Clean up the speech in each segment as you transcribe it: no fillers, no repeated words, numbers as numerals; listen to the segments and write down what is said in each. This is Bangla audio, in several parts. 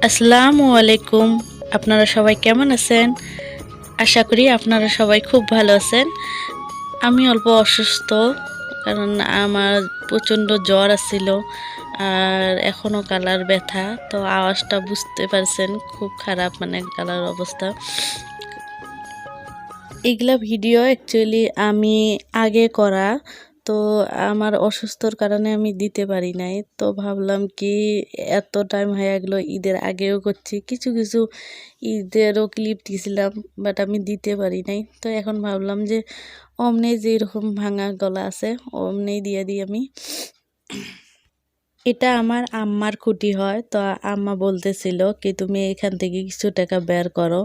আসসালামু আলাইকুম। আপনারা সবাই কেমন আছেন? আশা করি আপনারা সবাই খুব ভালো আছেন। আমি অল্প অসুস্থ, কারণ আমার প্রচণ্ড জ্বর আসছিল আর এখনও গলার ব্যথা। তো আওয়াজটা বুঝতে পারছেন, খুব খারাপ, মানে গলার অবস্থা। এগুলা ভিডিও অ্যাকচুয়ালি আমি আগে করা, তো আমার অসুস্থর কারণে আমি দিতে পারি নাই। তো ভাবলাম কি, এত টাইম হয়ে গেলো, ঈদের আগেও করছি, কিছু কিছু ঈদেরও ক্লিপ দিয়েছিলাম, বাট আমি দিতে পারি নাই। তো এখন ভাবলাম যে অমনি যে এরকম ভাঙা গলা আছে, অমনি দিয়ে দিই আমি। এটা আমার আম্মার খুঁটি হয়। তো আম্মা বলতেছিল কি, তুমি এখান থেকে কিছু টাকা বের করো,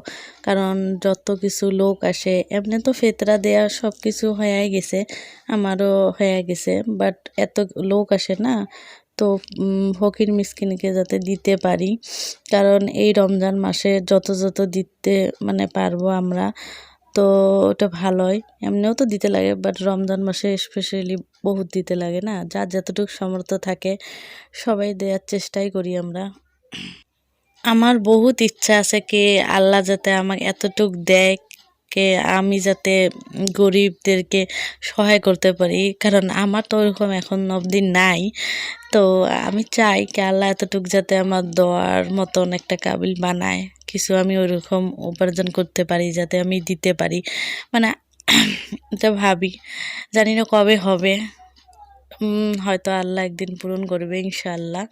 কারণ যত কিছু লোক আসে, এমনি তো ফেতরা দেয়া সব কিছু হয়ে গেছে, আমারও হয়ে গেছে, বাট এত লোক আসে না, তো ফকির মিসকিনকে যাতে দিতে পারি, কারণ এই রমজান মাসে যত যত দিতে মানে পারবো আমরা, তো ওটা ভালোই। এমনিও তো দিতে লাগে, বাট রমজান মাসে স্পেশালি বহুত দিতে লাগে না, যার যতটুকু সামর্থ্য থাকে সবাই দেওয়ার চেষ্টাই করি আমরা। আমার বহুত ইচ্ছা আছে কি, আল্লাহ যাতে আমাকে এতটুক দেয়, কে আমি যাতে গরিবদেরকে সহায় করতে পারি, কারণ আমার তো ওরকম এখন অবধি নাই। তো আমি চাই কি আল্লাহ এতটুক যাতে আমার দেওয়ার মতন একটা কাবিল বানায়, কিছু আমি ওইরকম উপার্জন করতে পারি যাতে আমি দিতে পারি, মানে এটা ভাবি, জানি না কবে হবে। হয়তো আল্লাহ একদিন পূরণ করবে ইনশাআল্লাহ।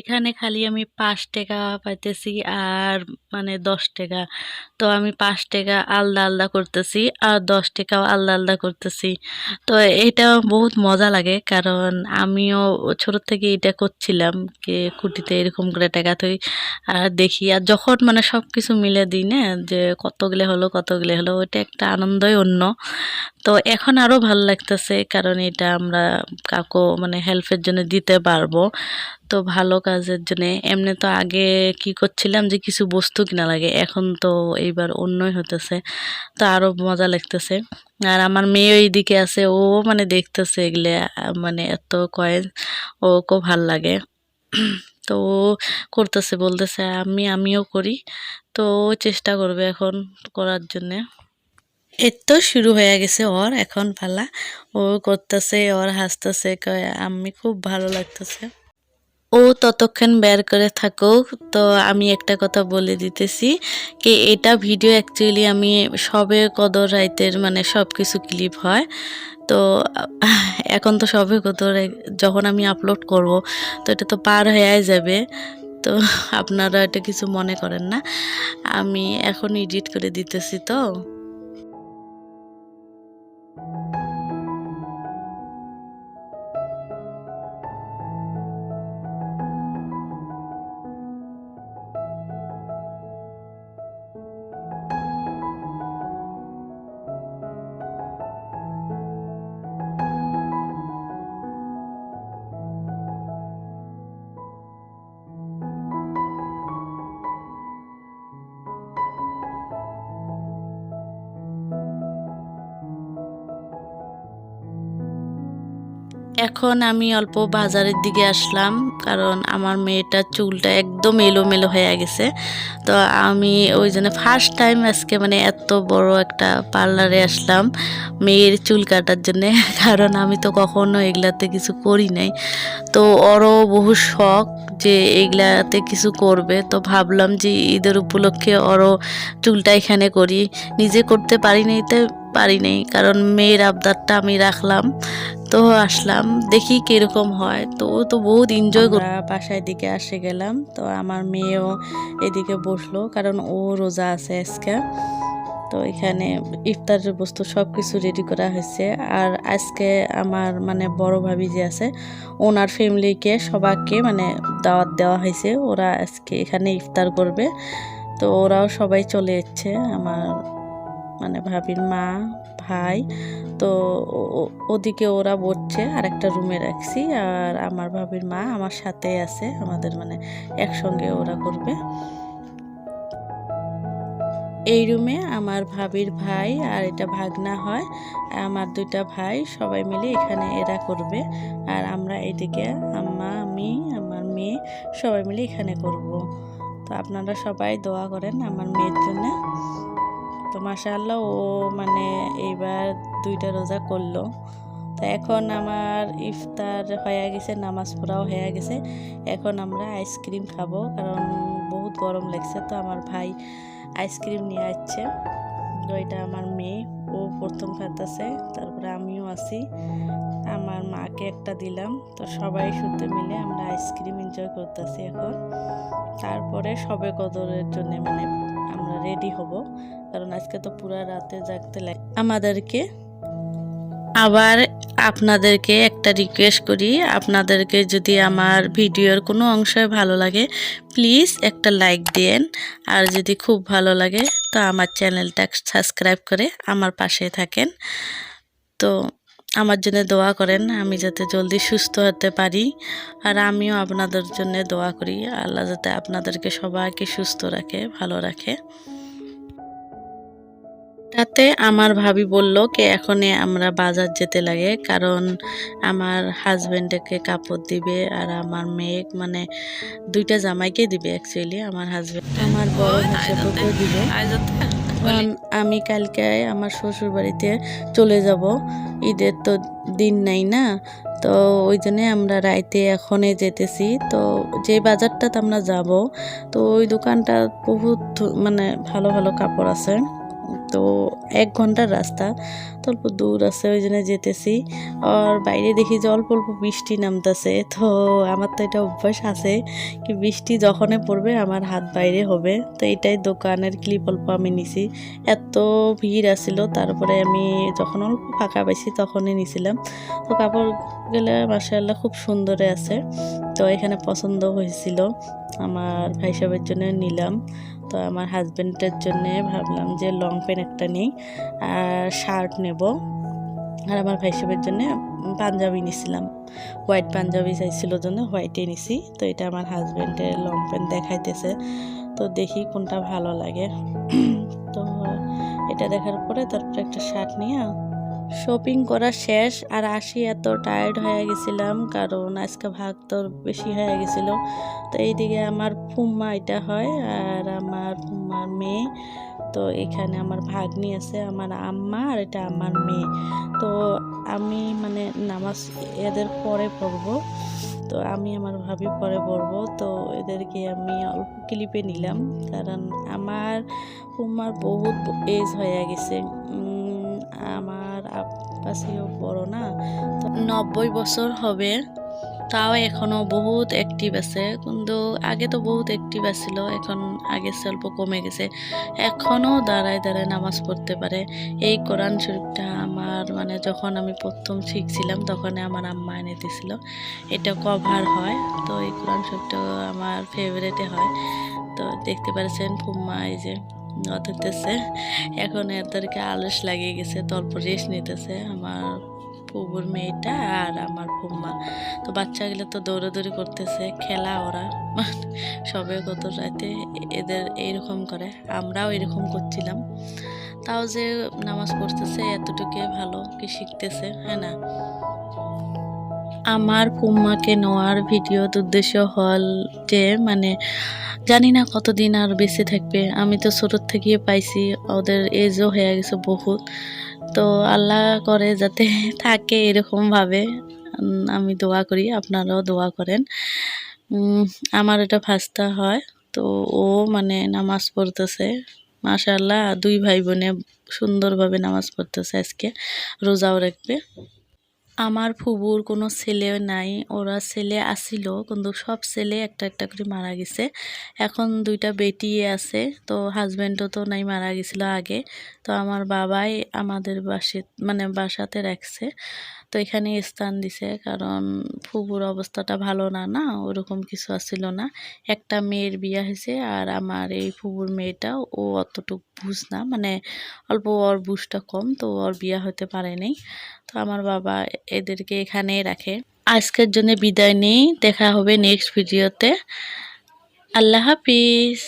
এখানে খালি আমি 5 টাকা পাইতেছি আর মানে 10 টাকা। তো আমি 5 টাকা আলাদা আলাদা করতেছি আর 10 টাকাও আলাদা আলাদা করতেছি। তো এটা বহুত মজা লাগে, কারণ আমিও ছোট থেকে এটা করছিলাম, যে কুটিতে এরকম করে টাকা তুই আর দেখি, আর যখন মানে সব কিছু মিলে দিই না, যে কতগুলো হলো কতগুলো হলো, ওইটা একটা আনন্দই অন্য। তো এখন আরো ভালো লাগতেছে, কারণ এটা আমরা কাউকে মানে হেল্পের জন্য দিতে পারবো, তো ভালো কাজের জন্য। এমনি তো আগে কি করছিলাম যে কিছু বস্তু কিনা লাগে, এখন তো এইবার অন্যই হতেছে, তো আরো মজা লাগতেছে। আর আমার মেয়ে এইদিকে আছে, ও মানে দেখতেছে এগুলো, মানে এত কয়েন, ও খুব ভাল লাগে। তো ও করতেছে, বলতেছে আমিও করি, তো ও চেষ্টা করবে এখন করার জন্যে। এই তো শুরু হয়ে গেছে ওর এখন পালা, ও করতেছে, ওর হাসতেছে, কয় আমি খুব ভালো লাগতেছে। ও ততক্ষণ বের করে থাকুক, তো আমি একটা কথা বলে দিতেছি কি, এটা ভিডিও অ্যাকচুয়ালি আমি সবে কদর রাইতের মানে সব কিছু ক্লিপ হয়। তো এখন তো সবে কদর যখন আমি আপলোড করব, তো এটা তো পার হয়ে যাবে। তো আপনারা এটা কিছু মনে করেন না, আমি এখন এডিট করে দিতেছি তো। এখন আমি অল্প বাজারের দিকে আসলাম, কারণ আমার মেয়েটার চুলটা একদম এলোমেলো হয়ে গেছে। তো আমি ওই জন্য ফার্স্ট টাইম আজকে মানে এত বড় একটা পার্লারে আসলাম মেয়ের চুল কাটার জন্যে। কারণ আমি তো কখনো এগুলাতে কিছু করি নাই, তো ওরও বহু শখ যে এগুলাতে কিছু করবে। তো ভাবলাম যে ঈদের উপলক্ষে ওরও চুলটা এখানে করি, নিজে করতে পারি নাই, কারণ মেয়ের আবদারটা আমি রাখলাম। তো আসলাম, দেখি কিরকম হয়। তো ও তো বহুত এনজয় করে। বাসায় দিকে আসে গেলাম, তো আমার মেয়েও এদিকে বসলো, কারণ ও রোজা আছে আজকে। তো এখানে ইফতারের বস্তু সব কিছু রেডি করা হয়েছে। আর আজকে আমার মানে বড় ভাবি যে আছে, ওনার ফ্যামিলিকে সবাইকে মানে দাওয়াত দেওয়া হয়েছে, ওরা আজকে এখানে ইফতার করবে। তো ওরাও সবাই চলে যাচ্ছে, আমার মানে ভাবির মা, ভাই। তো ওদিকে ওরা বসছে, আর একটা রুমে রাখছি, আর আমার ভাবির মা আমার সাথে আছে, আমাদের মানে একসঙ্গে ওরা করবে। এই রুমে আমার ভাবির ভাই আর এটা ভাগনা হয়, আমার দুইটা ভাই সবাই মিলে এখানে এরা করবে। আর আমরা এদিকে আম্মা, আমি, আমার মেয়ে সবাই মিলে এখানে করব। তো আপনারা সবাই দোয়া করেন আমার মেয়ের জন্য। তো মাশাআল্লাহ ও মানে এইবার 2টা রোজা করলো। তো এখন আমার ইফতার হয়ে গেছে, নামাজ পড়াও হয়ে গেছে। এখন আমরা আইসক্রিম খাবো, কারণ বহুত গরম লাগছে। তো আমার ভাই আইসক্রিম নিয়ে আসছে। তো এটা আমার মেয়ে, ও প্রথম খাইতেছে, তারপরে আমিও আছি, আমার মাকে একটা দিলাম। তো সবাই শুতে মিলে আমরা আইসক্রিম এনজয় করতেছি এখন। তারপরে সবে কদরের জন্য মানে আমরা রেডি হব, কারণ আজকে তো পুরা রাতে জাগতে লাগে আমাদেরকে। আবার আপনাদেরকে একটা রিকোয়েস্ট করি, আপনাদেরকে যদি আমার ভিডিওর কোনো অংশ ভালো লাগে প্লিজ একটা লাইক দিয়েন, আর যদি খুব ভালো লাগে তো আমার চ্যানেলটা সাবস্ক্রাইব করে আমার পাশে থাকেন। তো আমার জন্য দোয়া করেন, আমি যাতে জলদি সুস্থ হতে পারি, আর আমিও আপনাদের জন্য দোয়া করি আল্লাহ যাতে আপনাদেরকে সবাইকে সুস্থ রাখে, ভালো রাখে। তাতে আমার ভাবি বলল কি এখনই আমরা বাজার যেতে লাগে, কারণ আমার হাজবেন্ডকে কাপড় দিবে আর আমার মেয়ে মানে 2টা জামাইকে দিবে। অ্যাকচুয়ালি আমার হাজবেন্ড আমার বড় ভাইকে দিবে, কারণ আমি কালকে আমার শ্বশুর বাড়িতে চলে যাব, ঈদের তো দিন নাই না। তো ওই জন্যে আমরা রাইতে এখনই যেতেছি। তো যে বাজারটাতে আমরা যাব, তো ওই দোকানটা বহুত মানে ভালো ভালো কাপড় আছে। তো 1 ঘন্টার রাস্তা, তো অল্প দূর আছে, ওই জন্য যেতেছি। আর বাইরে দেখি যে অল্প অল্প বৃষ্টি নামতেছে। তো আমার তো এটা অভ্যাস আছে কি বৃষ্টি যখনই পড়বে আমার হাত বাইরে হবে। তো এটাই দোকানের ক্লিপ অল্প আমি নিছি। এত ভিড় আসছিল, তারপরে আমি যখন অল্প ফাঁকা পাইছি তখনই নিছিলাম। তো কাপড়গুলো মাশাআল্লাহ খুব সুন্দরে আছে। তো এখানে পছন্দ হয়েছিল, আমার ভাই সাহেবের জন্য নিলাম। তো আমার হাজব্যান্ডের জন্য ভাবলাম যে লং প্যান্ট একটা নিই আর শার্ট নেব, আর আমার ভাই সাহেবের জন্য পাঞ্জাবি নিছিলাম, হোয়াইট পাঞ্জাবি চাইছিল জন্য হোয়াইটে নিছি। তো এটা আমার হাজব্যান্ডের লং প্যান্ট দেখাইতেছে, তো দেখি কোনটা ভালো লাগে। তো এটা দেখার পরে তারপরে একটা শার্ট নিয়ে শপিং করা শেষ, আর আসি এত টায়ার্ড হয়ে গেছিলাম, কারণ আজকে ভাগ তোর বেশি হয়ে গেছিলো। তো এইদিকে আমার ফুম্মা এটা হয় আর আমার ফুম্মার মেয়ে। তো এখানে আমার ভাগ্নি আছে, আমার আম্মা, আর এটা আমার মেয়ে। তো আমি মানে নামাজ এদের পরে পড়বো, তো আমি আমার ভাবি পরে পড়বো। তো এদেরকে আমি অল্প ক্লিপে নিলাম, কারণ আমার ফুম্মার বহুত এজ হয়ে গেছে। আমার আব্বাসিও বড় না, তো 90 বছর হবে, তাও এখনো বহুত অ্যাক্টিভ আছে। কিন্তু আগে তো বহুত অ্যাক্টিভ আছিল, এখন আগে অল্প কমে গেছে। এখনও দাঁড়ায় দাঁড়ায় নামাজ পড়তে পারে। এই কোরআন শরীফটা আমার মানে যখন আমি প্রথম শিখছিলাম তখন আমার আম্মা এনে দিয়েছিল, এটা কভার হয়। তো এই কোরআন শরীফটা আমার ফেভারিটে হয়। তো দেখতে পাচ্ছেন ফুম্মা এই যে ধরতেছে, এখন এদেরকে আলস লাগিয়ে গেছে, তো অল্প রেস্ট নিতেছে আমার ফুবুর মেয়েটা আর আমার ফুম্মা। তো বাচ্চাগুলো তো দৌড়াদৌড়ি করতেছে, খেলা ওরা সবে কত রাতে এদের এইরকম করে, আমরাও এরকম করছিলাম। তাও যে নামাজ পড়তেছে এতটুকু ভালো, কি শিখতেছে, হ্যাঁ না। আমার ফুম্মাকে নেওয়ার ভিডিওর উদ্দেশ্য হল যে মানে জানি না কতদিন আর বেঁচে থাকবে। আমি তো ছোটোর থেকে পাইছি, ওদের এজও হয়ে গেছে বহুত। তো আল্লাহ করে যাতে থাকে এরকমভাবে, আমি দোয়া করি, আপনারাও দোয়া করেন। আমার এটা ফাস্তা হয়, তো ও মানে নামাজ পড়তেছে মাশাআল্লাহ। 2 ভাই বোনে সুন্দরভাবে নামাজ পড়তেছে, আজকে রোজাও রাখবে। আমার ফুবুর কোনো ছেলে নাই, ওরা ছেলে আসিল কিন্তু সব ছেলে একটা একটা করে মারা গেছে। এখন 2টা বেটি আছে, তো হাজব্যান্ডও তো নাই, মারা গেছিলো আগে। তো আমার বাবাই আমাদের মানে বাসাতে রাখছে, তো এখানে স্থান দিছে, কারণ ফুবুর অবস্থাটা ভালো না, না ওরকম কিছু আসছিল না। একটা মেয়ের বিয়ে হয়েছে, আর আমার এই ফুবুর মেয়েটা ও অতটুক বুঝ না, মানে অল্প ওর বুঝটা কম, তো ওর বিয়ে হতে পারে নাই। তো আমার বাবা এদেরকে এখানেই রাখে। আজকের জন্য বিদায় নেই, দেখা হবে নেক্সট ভিডিওতে। আল্লাহ হাফিজ।